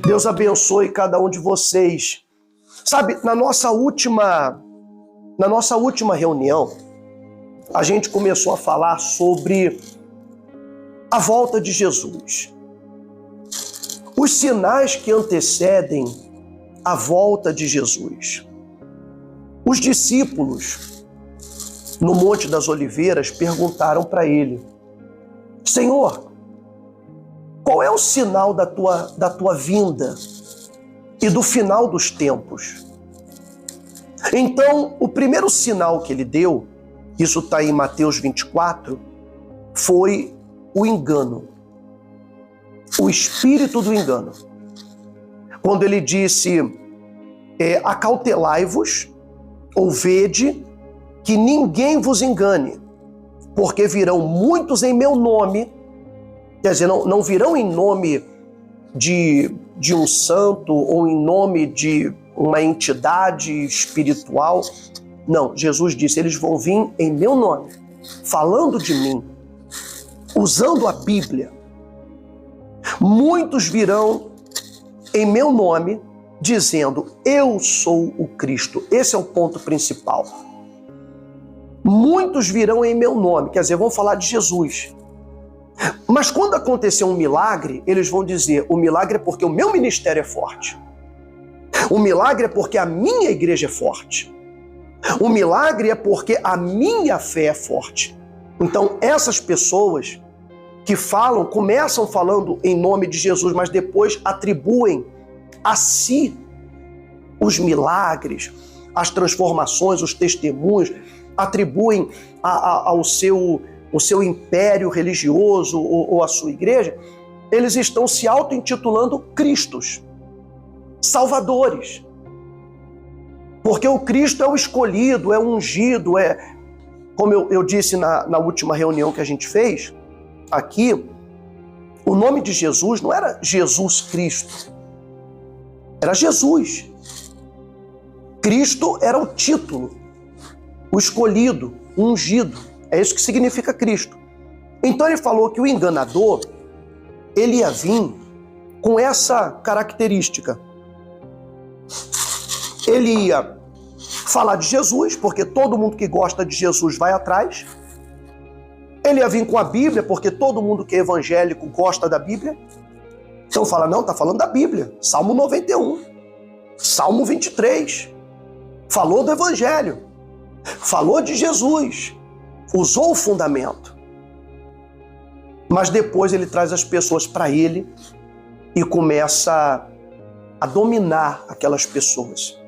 Deus abençoe cada um de vocês. Sabe, na nossa última reunião, a gente começou a falar sobre a volta de Jesus. Os sinais que antecedem a volta de Jesus. Os discípulos, no Monte das Oliveiras, perguntaram para ele: Senhor, qual é o sinal da tua vinda e do final dos tempos? Então, o primeiro sinal que ele deu, isso está em Mateus 24, foi o engano. O espírito do engano. Quando ele disse, acautelai-vos, ou vede, que ninguém vos engane, porque virão muitos em meu nome, quer dizer, não virão em nome de um santo ou em nome de uma entidade espiritual. Não, Jesus disse, eles vão vir em meu nome, falando de mim, usando a Bíblia. Muitos virão em meu nome, dizendo, eu sou o Cristo. Esse é o ponto principal. Muitos virão em meu nome, quer dizer, vão falar de Jesus. Mas quando acontecer um milagre, eles vão dizer, o milagre é porque o meu ministério é forte. O milagre é porque a minha igreja é forte. O milagre é porque a minha fé é forte. Então, essas pessoas que falam, começam falando em nome de Jesus, mas depois atribuem a si os milagres, as transformações, os testemunhos, atribuem ao seu império religioso ou à sua igreja, eles estão se auto-intitulando Cristos, salvadores. Porque o Cristo é o escolhido, é o ungido, como eu disse na última reunião que a gente fez, aqui, o nome de Jesus não era Jesus Cristo, era Jesus. Cristo era o título, o escolhido, o ungido. É isso que significa Cristo. Então ele falou que o enganador, ele ia vir com essa característica. Ele ia falar de Jesus, porque todo mundo que gosta de Jesus vai atrás. Ele ia vir com a Bíblia, porque todo mundo que é evangélico gosta da Bíblia. Então fala, não, está falando da Bíblia. Salmo 91, Salmo 23. Falou do Evangelho. Falou de Jesus. Usou o fundamento. Mas depois ele traz as pessoas para ele e começa a dominar aquelas pessoas.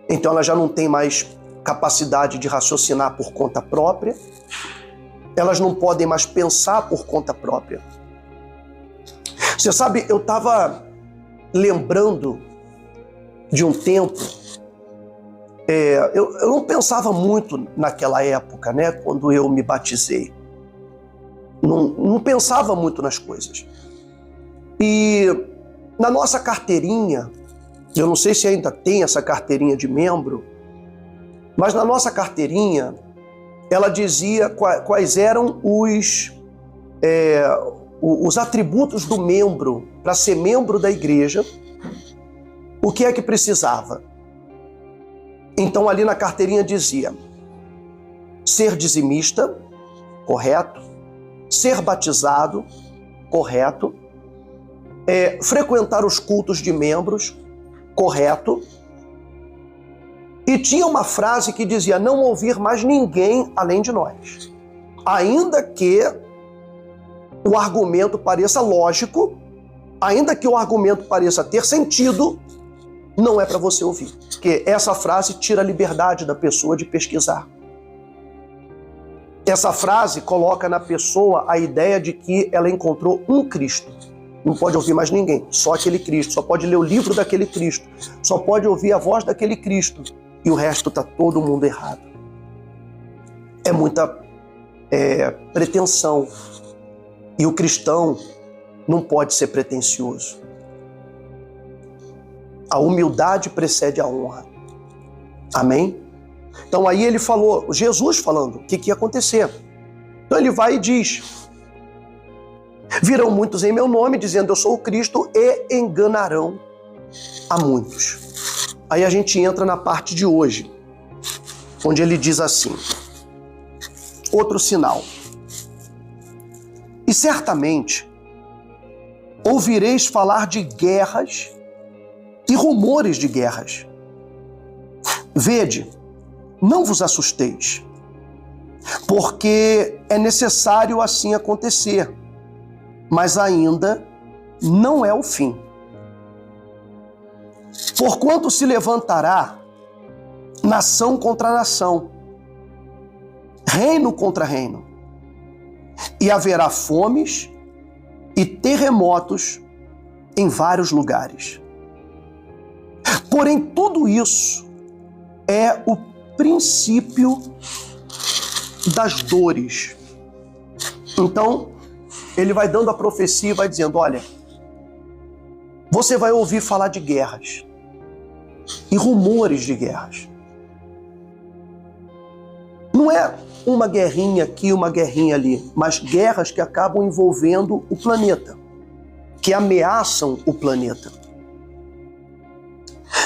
Então ela já não tem mais capacidade de raciocinar por conta própria. Elas não podem mais pensar por conta própria. Você sabe, eu estava lembrando de um tempo, eu não pensava muito naquela época, né, quando eu me batizei. Não pensava muito nas coisas. E na nossa carteirinha, eu não sei se ainda tem essa carteirinha de membro, mas na nossa carteirinha, ela dizia quais eram os atributos do membro para ser membro da igreja, o que é que precisava. Então ali na carteirinha dizia ser dizimista, correto, ser batizado, correto, frequentar os cultos de membros, correto, e tinha uma frase que dizia não ouvir mais ninguém além de nós. Ainda que o argumento pareça lógico, ainda que o argumento pareça ter sentido, não é para você ouvir. Porque essa frase tira a liberdade da pessoa de pesquisar. Essa frase coloca na pessoa a ideia de que ela encontrou um Cristo. Não pode ouvir mais ninguém, só aquele Cristo. Só pode ler o livro daquele Cristo. Só pode ouvir a voz daquele Cristo. E o resto está todo mundo errado. É muita pretensão. E o cristão não pode ser pretensioso. A humildade precede a honra. Amém? Então aí ele falou, Jesus falando, o que ia acontecer. Então ele vai e diz, virão muitos em meu nome, dizendo eu sou o Cristo, e enganarão a muitos. Aí a gente entra na parte de hoje, onde ele diz assim: outro sinal. E certamente ouvireis falar de guerras e rumores de guerras. Vede, não vos assusteis, porque é necessário assim acontecer, mas ainda não é o fim. Porquanto se levantará nação contra nação, reino contra reino, e haverá fomes e terremotos em vários lugares. Porém, tudo isso é o princípio das dores. Então, ele vai dando a profecia e vai dizendo: olha, você vai ouvir falar de guerras e rumores de guerras. Não é uma guerrinha aqui, uma guerrinha ali, mas guerras que acabam envolvendo o planeta, que ameaçam o planeta.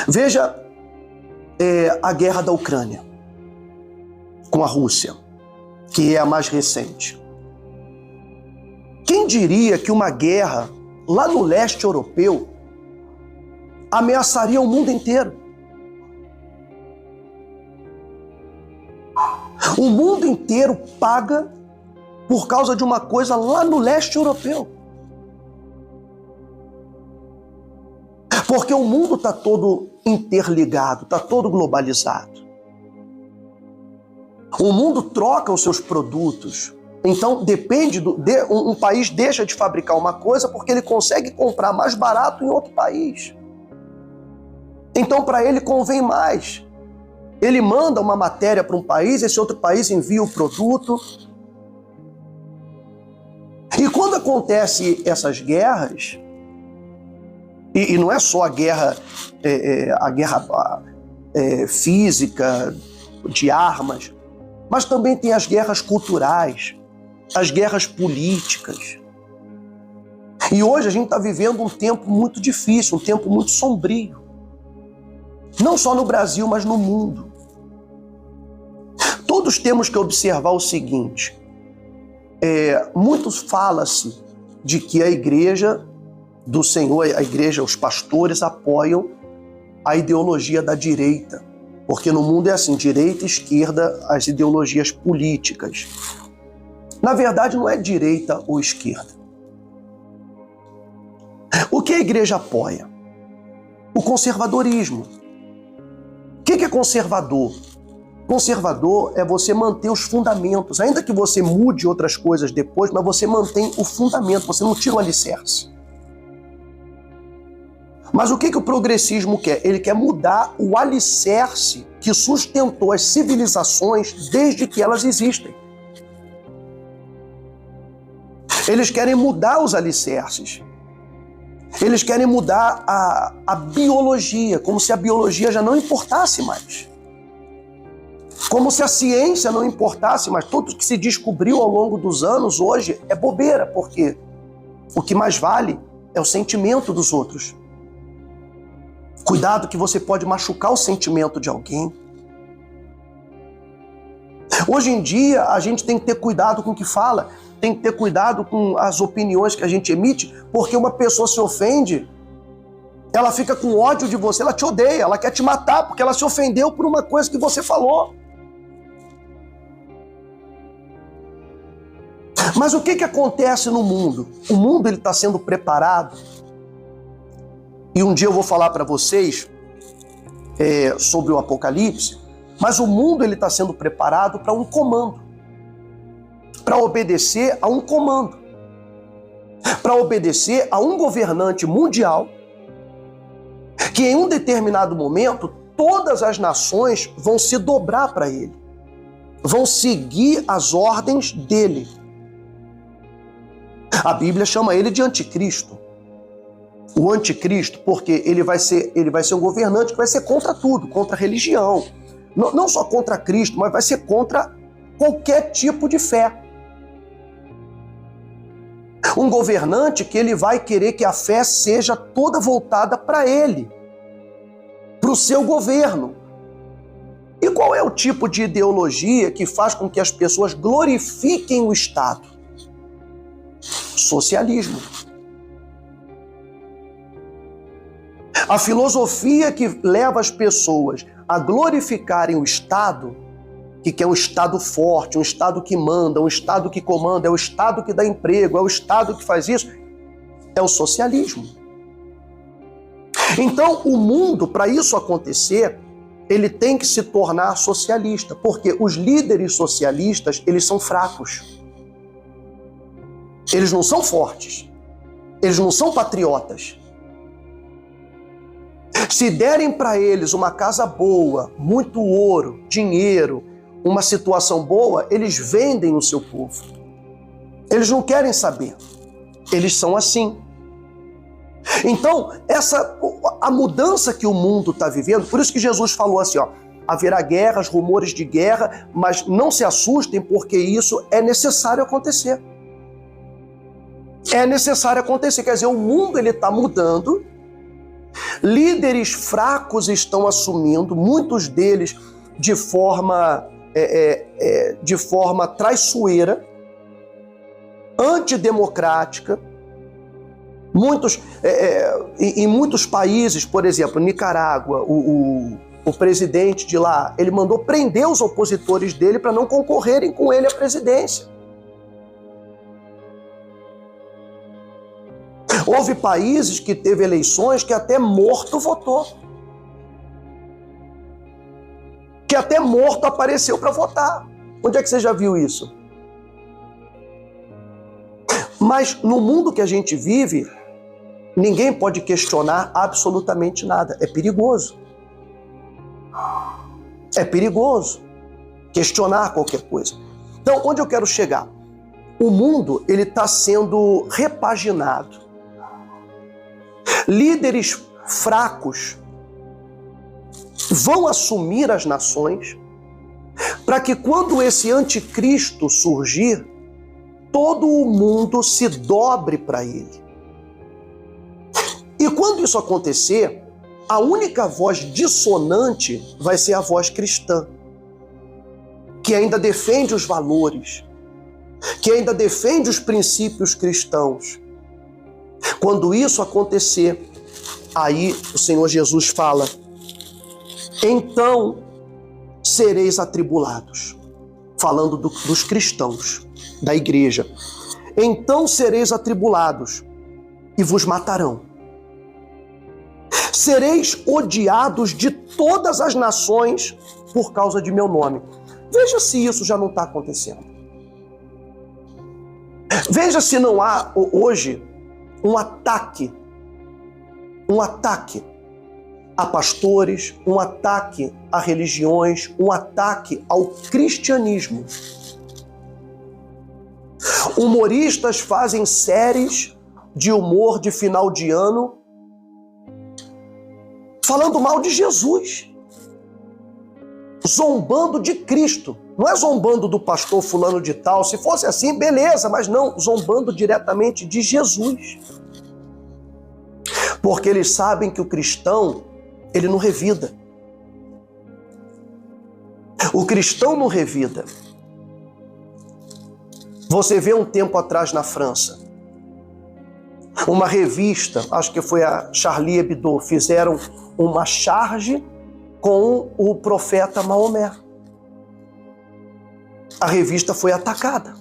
Veja a guerra da Ucrânia com a Rússia, que é a mais recente. Quem diria que uma guerra lá no leste europeu ameaçaria o mundo inteiro? O mundo inteiro paga por causa de uma coisa lá no leste europeu. Porque o mundo está todo interligado, está todo globalizado. O mundo troca os seus produtos. Então, depende um país deixa de fabricar uma coisa porque ele consegue comprar mais barato em outro país. Então, para ele convém mais. Ele manda uma matéria para um país, esse outro país envia o produto. E quando acontecem essas guerras, e não é só a guerra física, de armas, mas também tem as guerras culturais, as guerras políticas. E hoje a gente está vivendo um tempo muito difícil, um tempo muito sombrio. Não só no Brasil, mas no mundo. Todos temos que observar o seguinte: muitos fala-se de que a igreja do Senhor, a igreja, os pastores apoiam a ideologia da direita, porque no mundo é assim, direita e esquerda, as ideologias políticas. Na verdade, não é direita ou esquerda. O que a igreja apoia? O conservadorismo. O que é conservador? Conservador é você manter os fundamentos, ainda que você mude outras coisas depois, mas você mantém o fundamento, você não tira o alicerce. Mas o que o progressismo quer? Ele quer mudar o alicerce que sustentou as civilizações desde que elas existem. Eles querem mudar os alicerces. Eles querem mudar a biologia, como se a biologia já não importasse mais. Como se a ciência não importasse mais. Tudo que se descobriu ao longo dos anos hoje é bobeira, porque o que mais vale é o sentimento dos outros. Cuidado que você pode machucar o sentimento de alguém. Hoje em dia, a gente tem que ter cuidado com o que fala, tem que ter cuidado com as opiniões que a gente emite, porque uma pessoa se ofende, ela fica com ódio de você, ela te odeia, ela quer te matar, porque ela se ofendeu por uma coisa que você falou. Mas o que acontece no mundo? O mundo está sendo preparado. E um dia eu vou falar para vocês sobre o Apocalipse, mas o mundo está sendo preparado para um comando, para obedecer a um comando, para obedecer a um governante mundial, que em um determinado momento todas as nações vão se dobrar para ele, vão seguir as ordens dele. A Bíblia chama ele de anticristo. O anticristo, porque ele vai ser um governante que vai ser contra tudo, contra a religião. Não só contra Cristo, mas vai ser contra qualquer tipo de fé. Um governante que ele vai querer que a fé seja toda voltada para ele, para o seu governo. E qual é o tipo de ideologia que faz com que as pessoas glorifiquem o Estado? Socialismo. A filosofia que leva as pessoas a glorificarem o Estado, que é um Estado forte, um Estado que manda, um Estado que comanda, é o Estado que dá emprego, é o Estado que faz isso, é o socialismo. Então, o mundo, para isso acontecer, ele tem que se tornar socialista, porque os líderes socialistas, eles são fracos. Eles não são fortes. Eles não são patriotas. Se derem para eles uma casa boa, muito ouro, dinheiro, uma situação boa, eles vendem o seu povo. Eles não querem saber. Eles são assim. Então, a mudança que o mundo está vivendo, por isso que Jesus falou assim, ó, haverá guerras, rumores de guerra, mas não se assustem porque isso é necessário acontecer. É necessário acontecer, quer dizer, o mundo ele está mudando, líderes fracos estão assumindo, muitos deles de forma traiçoeira, antidemocrática. Em muitos países, por exemplo, Nicarágua, o presidente de lá, ele mandou prender os opositores dele para não concorrerem com ele à presidência. Houve países que teve eleições que até morto votou. Que até morto apareceu para votar. Onde é que você já viu isso? Mas no mundo que a gente vive, ninguém pode questionar absolutamente nada. É perigoso. É perigoso questionar qualquer coisa. Então, onde eu quero chegar? O mundo ele está sendo repaginado. Líderes fracos vão assumir as nações para que quando esse anticristo surgir, todo o mundo se dobre para ele. E quando isso acontecer, a única voz dissonante vai ser a voz cristã, que ainda defende os valores, que ainda defende os princípios cristãos. Quando isso acontecer, aí o Senhor Jesus fala, então sereis atribulados, falando dos cristãos, da igreja. Então sereis atribulados e vos matarão. Sereis odiados de todas as nações por causa de meu nome. Veja se isso já não está acontecendo. Veja se não há hoje um ataque a pastores, um ataque a religiões, um ataque ao cristianismo. Humoristas fazem séries de humor de final de ano falando mal de Jesus, zombando de Cristo. Não é zombando do pastor fulano de tal. Se fosse assim, beleza, mas não, zombando diretamente de Jesus. Porque eles sabem que o cristão, ele não revida. O cristão não revida. Você vê um tempo atrás na França, uma revista, acho que foi a Charlie Hebdo, fizeram uma charge com o profeta Maomé. A revista foi atacada.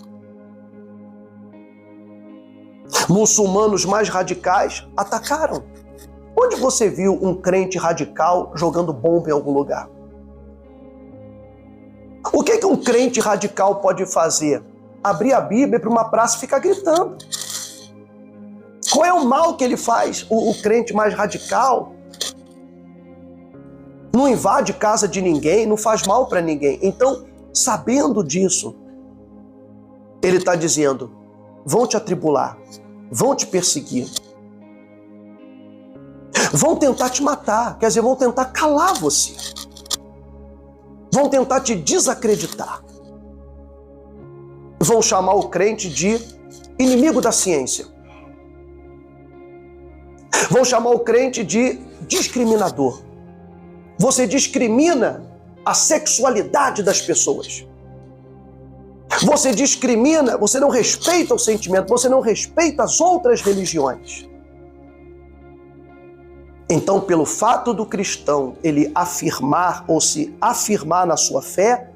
Muçulmanos mais radicais atacaram. Onde você viu um crente radical jogando bomba em algum lugar? O que um crente radical pode fazer? Abrir a Bíblia para uma praça e ficar gritando. Qual é o mal que ele faz? O crente mais radical não invade casa de ninguém, não faz mal para ninguém. Então, sabendo disso, ele está dizendo, vão te atribular, vão te perseguir, vão tentar te matar, quer dizer, vão tentar calar você, vão tentar te desacreditar, vão chamar o crente de inimigo da ciência. Vão chamar o crente de discriminador. Você discrimina a sexualidade das pessoas. Você discrimina, você não respeita o sentimento, você não respeita as outras religiões. Então, pelo fato do cristão ele afirmar ou se afirmar na sua fé,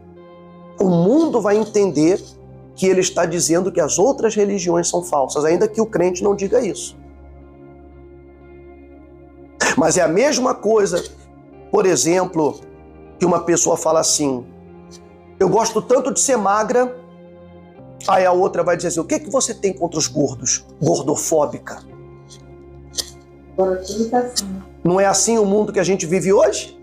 o mundo vai entender que ele está dizendo que as outras religiões são falsas, ainda que o crente não diga isso. Mas é a mesma coisa, por exemplo, que uma pessoa fala assim: eu gosto tanto de ser magra, aí a outra vai dizer assim: o que você tem contra os gordos? Gordofóbica. Não é assim o mundo que a gente vive hoje?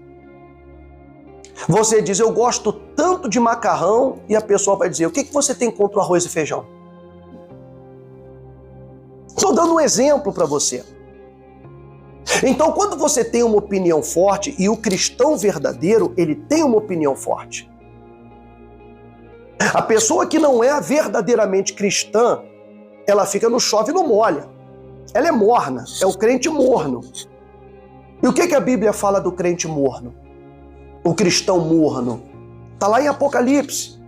Você diz: eu gosto tanto de macarrão, e a pessoa vai dizer: o que você tem contra o arroz e feijão? Estou dando um exemplo para você. Então, quando você tem uma opinião forte, e o cristão verdadeiro, ele tem uma opinião forte. A pessoa que não é verdadeiramente cristã, ela fica no chove e no molha. Ela é morna, é o crente morno. E o que a Bíblia fala do crente morno? O cristão morno. Está lá em Apocalipse.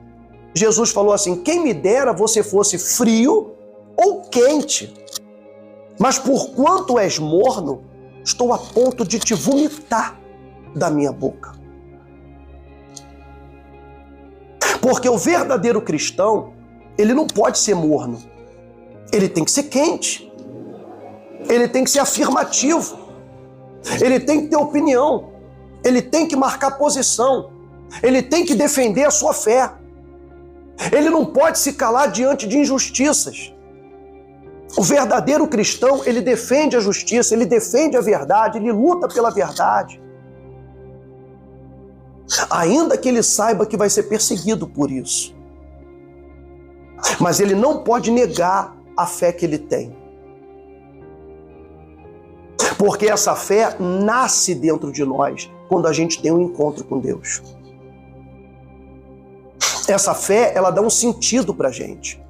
Jesus falou assim: quem me dera você fosse frio ou quente, mas por quanto és morno, estou a ponto de te vomitar da minha boca. Porque o verdadeiro cristão, ele não pode ser morno. Ele tem que ser quente. Ele tem que ser afirmativo. Ele tem que ter opinião. Ele tem que marcar posição. Ele tem que defender a sua fé. Ele não pode se calar diante de injustiças. O verdadeiro cristão, ele defende a justiça, ele defende a verdade, ele luta pela verdade. Ainda que ele saiba que vai ser perseguido por isso. Mas ele não pode negar a fé que ele tem. Porque essa fé nasce dentro de nós quando a gente tem um encontro com Deus. Essa fé, ela dá um sentido pra gente.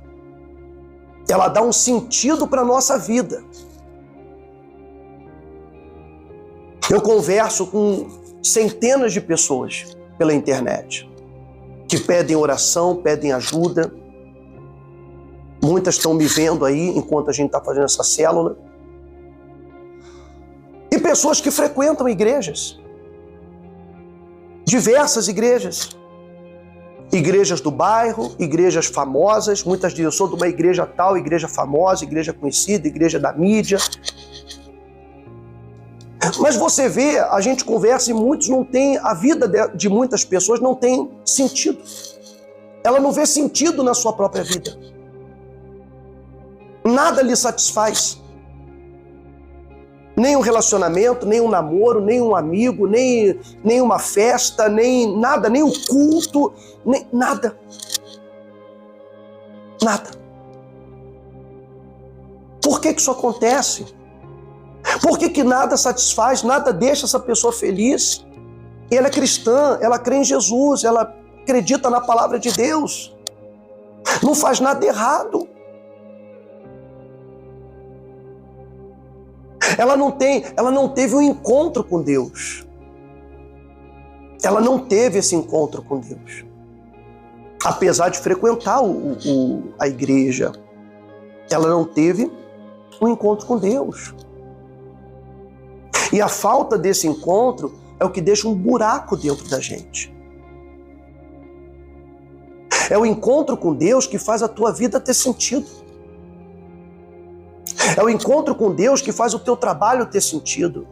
Ela dá um sentido para a nossa vida. Eu converso com centenas de pessoas pela internet que pedem oração, pedem ajuda. Muitas estão me vendo aí enquanto a gente está fazendo essa célula. E pessoas que frequentam igrejas. Diversas igrejas. Igrejas do bairro, igrejas famosas. Muitas dizem: eu sou de uma igreja tal, igreja famosa, igreja conhecida, igreja da mídia. Mas você vê, a gente conversa e muitos não têm, a vida de muitas pessoas não tem sentido. Ela não vê sentido na sua própria vida. Nada lhe satisfaz. Nem um relacionamento, nem um namoro, nem um amigo, nem uma festa, nem nada, nem um culto, nem nada. Nada. Por que isso acontece? Por que nada satisfaz, nada deixa essa pessoa feliz? Ela é cristã, ela crê em Jesus, ela acredita na palavra de Deus. Não faz nada errado. Ela não teve um encontro com Deus. Ela não teve esse encontro com Deus. Apesar de frequentar a igreja, ela não teve um encontro com Deus. E a falta desse encontro é o que deixa um buraco dentro da gente. É o encontro com Deus que faz a tua vida ter sentido. É o encontro com Deus que faz o teu trabalho ter sentido.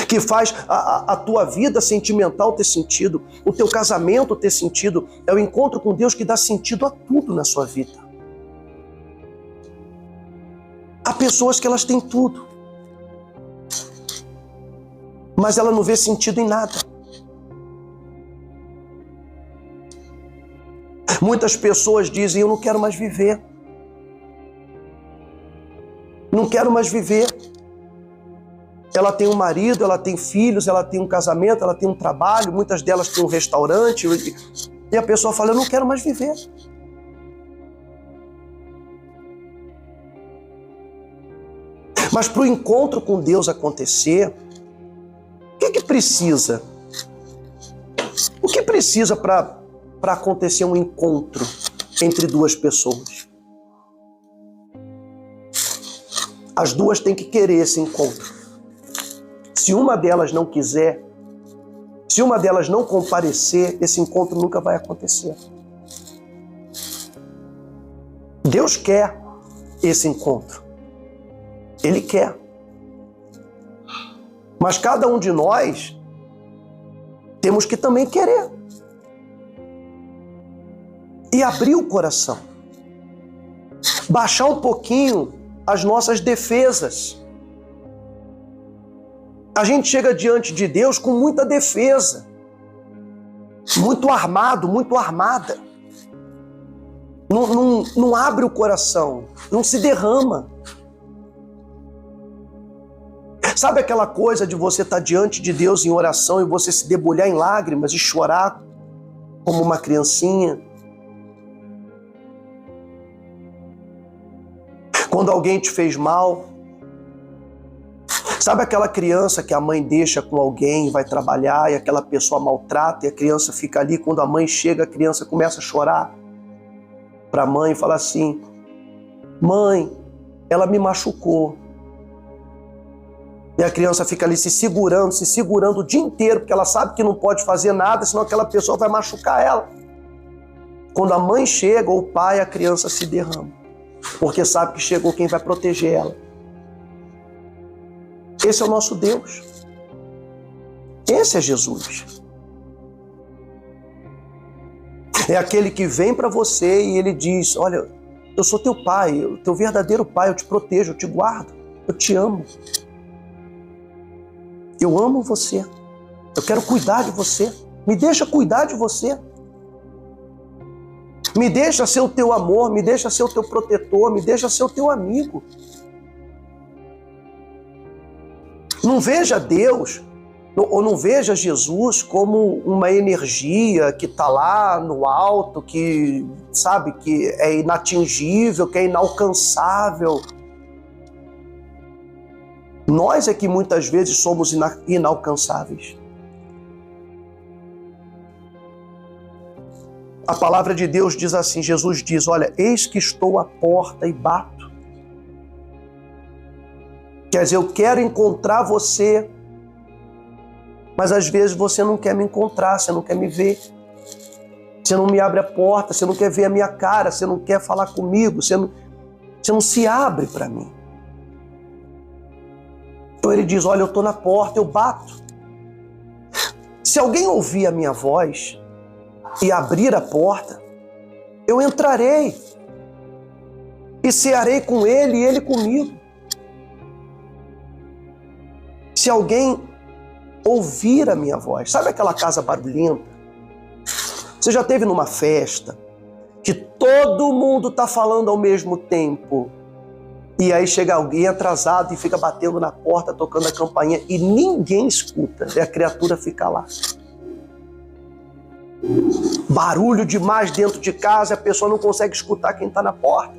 Que faz a tua vida sentimental ter sentido. O teu casamento ter sentido. É o encontro com Deus que dá sentido a tudo na sua vida. Há pessoas que elas têm tudo, mas ela não vê sentido em nada. Muitas pessoas dizem: eu não quero mais viver. Não quero mais viver. Ela tem um marido, ela tem filhos, ela tem um casamento, ela tem um trabalho, muitas delas têm um restaurante. E a pessoa fala: eu não quero mais viver. Mas para o encontro com Deus acontecer, o que precisa? O que precisa para acontecer um encontro entre duas pessoas? As duas têm que querer esse encontro. Se uma delas não quiser, se uma delas não comparecer, esse encontro nunca vai acontecer. Deus quer esse encontro. Ele quer. Mas cada um de nós temos que também querer. E abrir o coração. Baixar um pouquinho as nossas defesas. A gente chega diante de Deus com muita defesa. Muito armado, muito armada. Não abre o coração. Não se derrama. Sabe aquela coisa de você estar diante de Deus em oração e você se debulhar em lágrimas e chorar como uma criancinha? Quando alguém te fez mal? Sabe aquela criança que a mãe deixa com alguém, vai trabalhar e aquela pessoa maltrata e a criança fica ali, quando a mãe chega, a criança começa a chorar para a mãe e fala assim: mãe, ela me machucou. E a criança fica ali se segurando o dia inteiro, porque ela sabe que não pode fazer nada, senão aquela pessoa vai machucar ela. Quando a mãe chega, ou o pai, a criança se derrama, porque sabe que chegou quem vai proteger ela. Esse é o nosso Deus. Esse é Jesus. É aquele que vem para você e ele diz: olha, eu sou teu pai, o teu verdadeiro pai, eu te protejo, eu te guardo, eu te amo. Eu amo você. Eu quero cuidar de você. Me deixa cuidar de você. Me deixa ser o teu amor, me deixa ser o teu protetor, me deixa ser o teu amigo. Não veja Deus, ou não veja Jesus como uma energia que está lá no alto, que sabe, que é inatingível, que é inalcançável. Nós é que muitas vezes somos inalcançáveis. A palavra de Deus diz assim, Jesus diz: olha, eis que estou à porta e bato. Quer dizer, eu quero encontrar você, mas às vezes você não quer me encontrar, você não quer me ver. Você não me abre a porta, você não quer ver a minha cara, você não quer falar comigo, você não se abre para mim. Então ele diz: olha, eu estou na porta, eu bato. Se alguém ouvir a minha voz e abrir a porta, eu entrarei e cearei com ele e ele comigo. Se alguém ouvir a minha voz, sabe aquela casa barulhenta? Você já esteve numa festa que todo mundo está falando ao mesmo tempo e aí chega alguém atrasado e fica batendo na porta, tocando a campainha e ninguém escuta, e a criatura fica lá. Barulho demais dentro de casa, a pessoa não consegue escutar quem está na porta.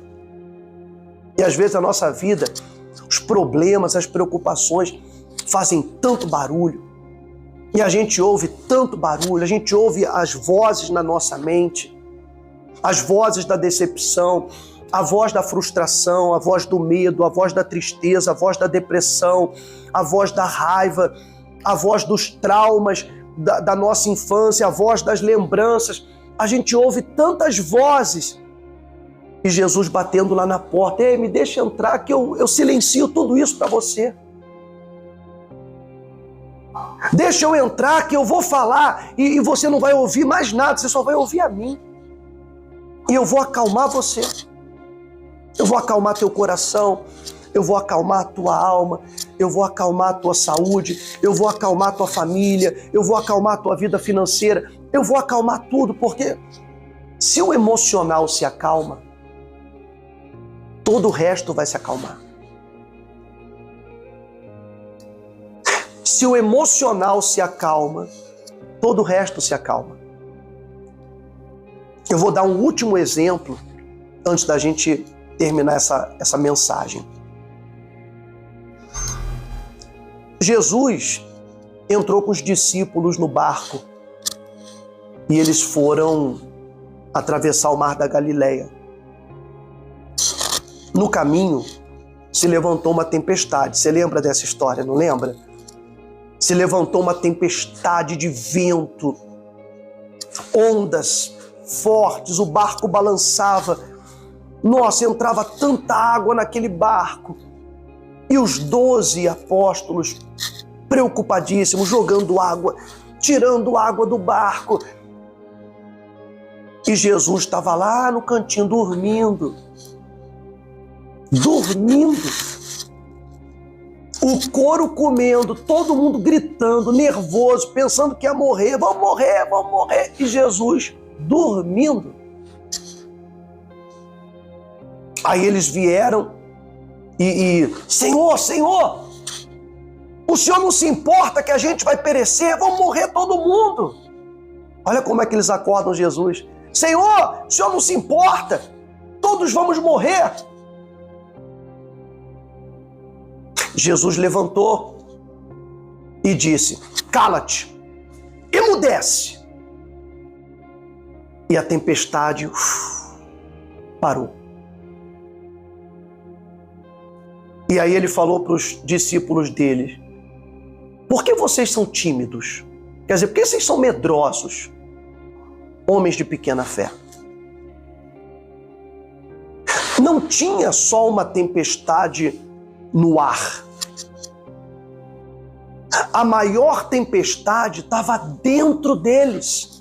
E às vezes a nossa vida, os problemas, as preocupações fazem tanto barulho, e a gente ouve tanto barulho, a gente ouve as vozes na nossa mente, as vozes da decepção, a voz da frustração, a voz do medo, a voz da tristeza, a voz da depressão, a voz da raiva, a voz dos traumas da nossa infância, a voz das lembranças. A gente ouve tantas vozes, e Jesus batendo lá na porta: ei, me deixa entrar que eu silencio tudo isso para você. Deixa eu entrar que eu vou falar e você não vai ouvir mais nada, você só vai ouvir a mim. E eu vou acalmar você. Eu vou acalmar teu coração, eu vou acalmar a tua alma, eu vou acalmar a tua saúde, eu vou acalmar a tua família, eu vou acalmar a tua vida financeira, eu vou acalmar tudo, porque se o emocional se acalma, todo o resto vai se acalmar. Se o emocional se acalma, todo o resto se acalma. Eu vou dar um último exemplo antes da gente terminar essa mensagem. Jesus entrou com os discípulos no barco e eles foram atravessar o mar da Galileia. No caminho, se levantou uma tempestade. Você lembra dessa história, não lembra? Se levantou uma tempestade de vento, ondas fortes, o barco balançava. Nossa, entrava tanta água naquele barco. E os 12 apóstolos, preocupadíssimos, jogando água, tirando água do barco. E Jesus estava lá no cantinho, dormindo. O couro comendo, todo mundo gritando, nervoso, pensando que ia morrer. Vamos morrer, vamos morrer. E Jesus dormindo. Aí eles vieram Senhor, Senhor, o Senhor não se importa que a gente vai perecer? Vamos morrer todo mundo. Olha como é que eles acordam Jesus. Senhor, o Senhor não se importa? Todos vamos morrer. Jesus levantou e disse: cala-te, emudece. E a tempestade parou. E aí ele falou para os discípulos dele: por que vocês são tímidos? Quer dizer, por que vocês são medrosos, homens de pequena fé? Não tinha só uma tempestade no ar. A maior tempestade estava dentro deles.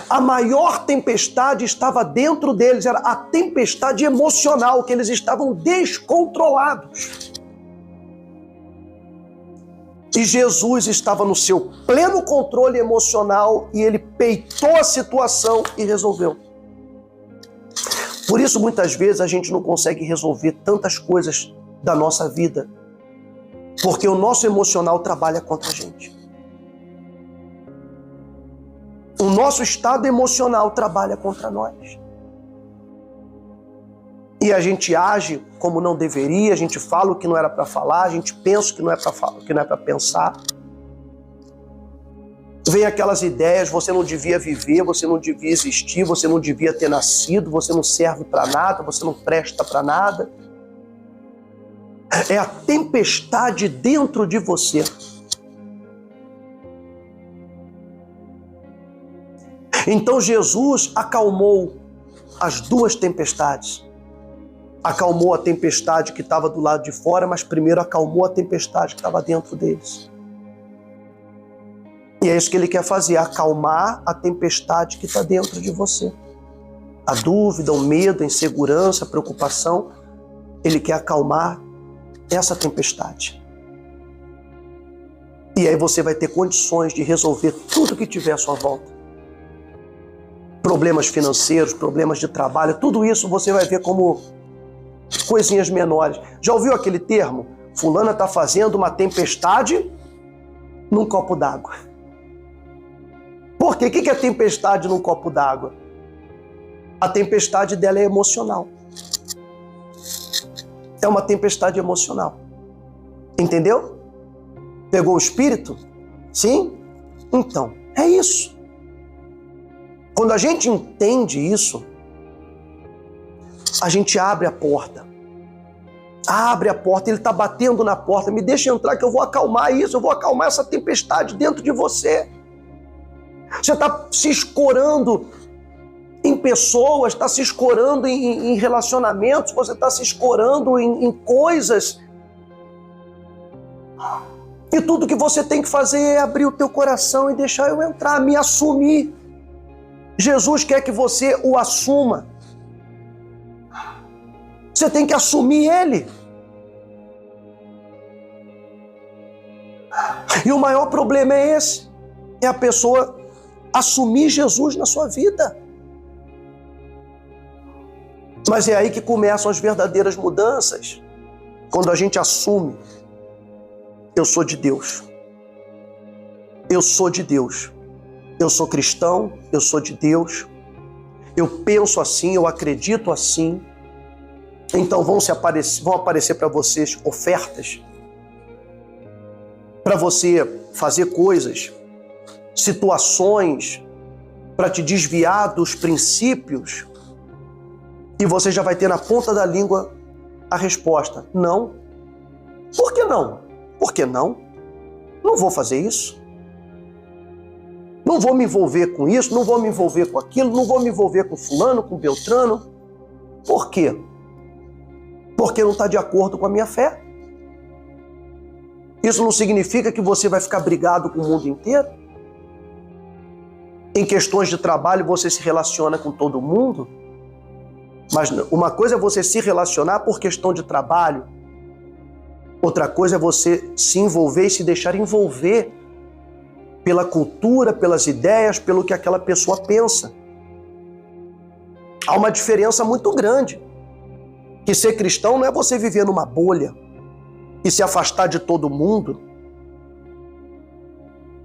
A maior tempestade estava dentro deles, era a tempestade emocional, que eles estavam descontrolados. E Jesus estava no seu pleno controle emocional e ele peitou a situação e resolveu. Por isso, muitas vezes, a gente não consegue resolver tantas coisas da nossa vida, porque o nosso emocional trabalha contra a gente. O nosso estado emocional trabalha contra nós. E a gente age como não deveria, a gente fala o que não era para falar, a gente pensa o que não é para falar, o que não é para pensar. Vem aquelas ideias: você não devia viver, você não devia existir, você não devia ter nascido, você não serve para nada, você não presta para nada. É a tempestade dentro de você. Então Jesus acalmou as duas tempestades. Acalmou a tempestade que estava do lado de fora, mas primeiro acalmou a tempestade que estava dentro deles. E é isso que ele quer fazer: acalmar a tempestade que está dentro de você. A dúvida, o medo, a insegurança, a preocupação. Ele quer acalmar essa tempestade. E aí você vai ter condições de resolver tudo que tiver à sua volta. Problemas financeiros, problemas de trabalho, tudo isso você vai ver como coisinhas menores. Já ouviu aquele termo? Fulana está fazendo uma tempestade num copo d'água. Por quê? O que é tempestade num copo d'água? A tempestade dela é emocional. É uma tempestade emocional. Entendeu? Pegou o espírito? Sim? Então, é isso. Quando a gente entende isso, a gente abre a porta. Abre a porta, ele está batendo na porta. Me deixa entrar que eu vou acalmar isso, eu vou acalmar essa tempestade dentro de você. Você está se escorando em pessoas, está se escorando em relacionamentos, você está se escorando em coisas. E tudo que você tem que fazer é abrir o teu coração e deixar eu entrar, me assumir. Jesus quer que você o assuma. Você tem que assumir Ele. E o maior problema é esse. É a pessoa assumir Jesus na sua vida. Mas é aí que começam as verdadeiras mudanças. Quando a gente assume: eu sou de Deus. Eu sou de Deus. Eu sou cristão, eu sou de Deus. Eu penso assim, eu acredito assim. Então vão aparecer para vocês ofertas, para você fazer coisas, situações, para te desviar dos princípios, e você já vai ter na ponta da língua a resposta: não. Por que não? Por que não? Não vou fazer isso. Não vou me envolver com isso, não vou me envolver com aquilo, não vou me envolver com fulano, com beltrano. Por quê? Porque não está de acordo com a minha fé. Isso não significa que você vai ficar brigado com o mundo inteiro. Em questões de trabalho você se relaciona com todo mundo, mas uma coisa é você se relacionar por questão de trabalho, outra coisa é você se envolver e se deixar envolver pela cultura, pelas ideias, pelo que aquela pessoa pensa. Há uma diferença muito grande. Que ser cristão não é você viver numa bolha e se afastar de todo mundo.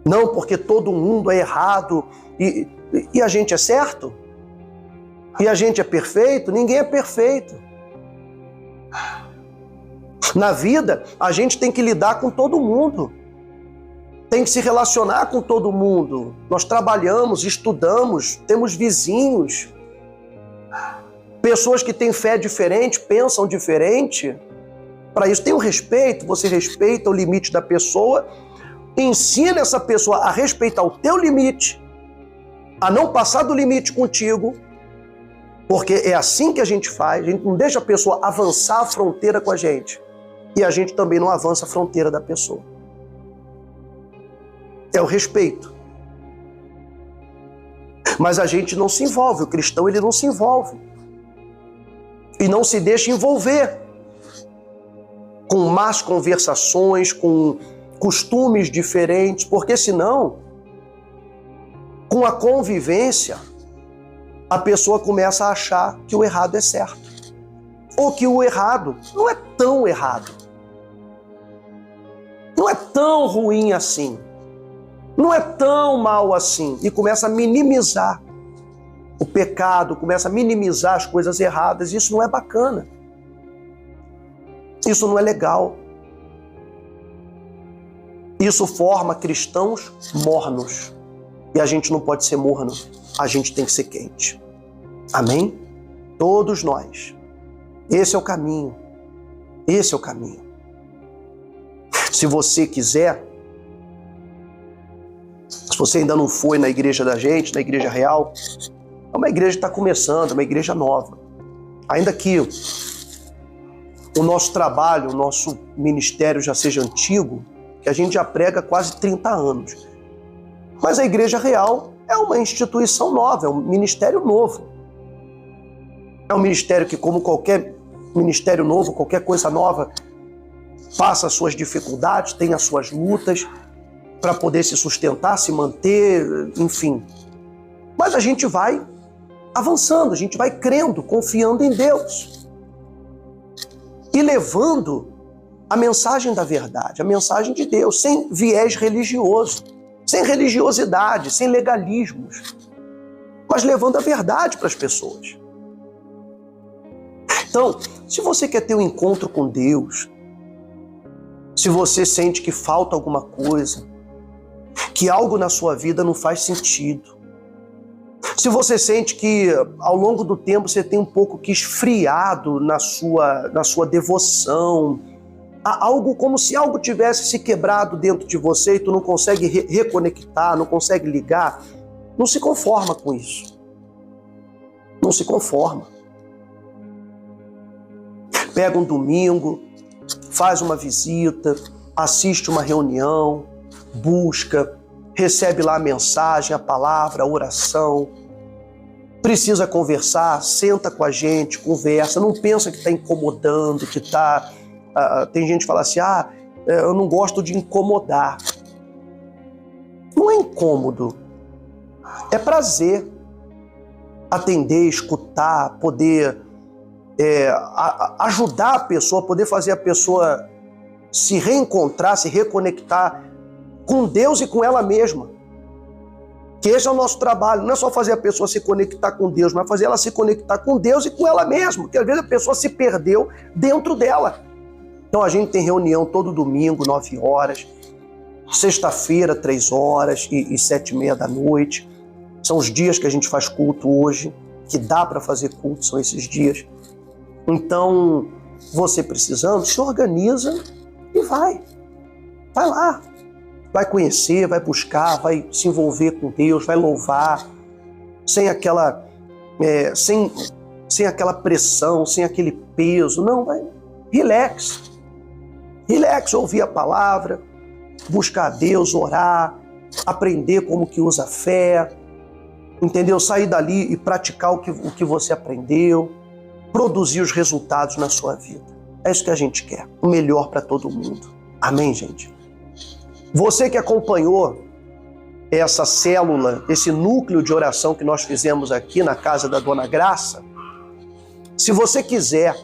Não, porque todo mundo é errado e a gente é certo? E a gente é perfeito? Ninguém é perfeito. Na vida, a gente tem que lidar com todo mundo. Tem que se relacionar com todo mundo. Nós trabalhamos, estudamos, temos vizinhos. Pessoas que têm fé diferente, pensam diferente. Para isso tem um respeito, você respeita o limite da pessoa, ensina essa pessoa a respeitar o teu limite, a não passar do limite contigo, porque é assim que a gente faz, a gente não deixa a pessoa avançar a fronteira com a gente, e a gente também não avança a fronteira da pessoa. É o respeito. Mas a gente não se envolve, o cristão ele não se envolve. E não se deixa envolver com más conversações, com costumes diferentes, porque senão, com a convivência, a pessoa começa a achar que o errado é certo. Ou que o errado não é tão errado. Não é tão ruim assim. Não é tão mal assim. E começa a minimizar o pecado, começa a minimizar as coisas erradas. Isso não é bacana. Isso não é legal. Isso forma cristãos mornos. E a gente não pode ser morno, a gente tem que ser quente. Amém? Todos nós. Esse é o caminho. Esse é o caminho. Se você quiser, se você ainda não foi na igreja da gente, na igreja real, é uma igreja que está começando, é uma igreja nova. Ainda que o nosso trabalho, o nosso ministério já seja antigo, que a gente já prega há quase 30 anos. Mas a igreja real é uma instituição nova, é um ministério novo. É um ministério que, como qualquer ministério novo, qualquer coisa nova, passa as suas dificuldades, tem as suas lutas para poder se sustentar, se manter, enfim. Mas a gente vai avançando, a gente vai crendo, confiando em Deus e levando a mensagem da verdade, a mensagem de Deus, sem viés religioso, sem religiosidade, sem legalismos, mas levando a verdade para as pessoas. Então, se você quer ter um encontro com Deus, se você sente que falta alguma coisa, que algo na sua vida não faz sentido, se você sente que ao longo do tempo você tem um pouco que esfriado na sua devoção, algo como se algo tivesse se quebrado dentro de você e tu não consegue reconectar, não consegue ligar, não se conforma com isso. Não se conforma. Pega um domingo, faz uma visita, assiste uma reunião, busca, recebe lá a mensagem, a palavra, a oração. Precisa conversar, senta com a gente, conversa, não pensa que está incomodando, que está... tem gente que fala assim, eu não gosto de incomodar. Não é incômodo, é prazer. Atender, escutar, poder ajudar a pessoa, poder fazer a pessoa se reencontrar, se reconectar com Deus e com ela mesma. Que esse é o nosso trabalho, não é só fazer a pessoa se conectar com Deus, mas fazer ela se conectar com Deus e com ela mesma, porque às vezes a pessoa se perdeu dentro dela. Então a gente tem reunião todo domingo, 9 horas, sexta-feira, 3 horas e 7h30 da noite. São os dias que a gente faz culto hoje, que dá para fazer culto, são esses dias. Então, você precisando, se organiza e vai. Vai lá. Vai conhecer, vai buscar, vai se envolver com Deus, vai louvar, sem aquela, sem aquela pressão, sem aquele peso. Não, vai. Relax. Relax, ouvir a palavra, buscar a Deus, orar, aprender como que usa a fé, entendeu? Sair dali e praticar o que você aprendeu, produzir os resultados na sua vida. É isso que a gente quer, o melhor para todo mundo. Amém, gente? Você que acompanhou essa célula, esse núcleo de oração que nós fizemos aqui na casa da Dona Graça, se você quiser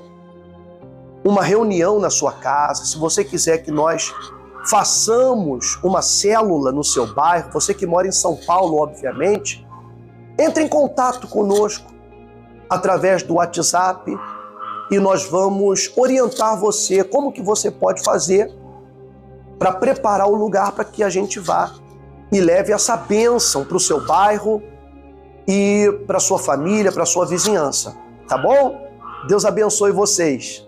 uma reunião na sua casa, se você quiser que nós façamos uma célula no seu bairro, você que mora em São Paulo, obviamente, entre em contato conosco através do WhatsApp e nós vamos orientar você como que você pode fazer para preparar o lugar para que a gente vá e leve essa bênção para o seu bairro e para a sua família, para a sua vizinhança. Tá bom? Deus abençoe vocês.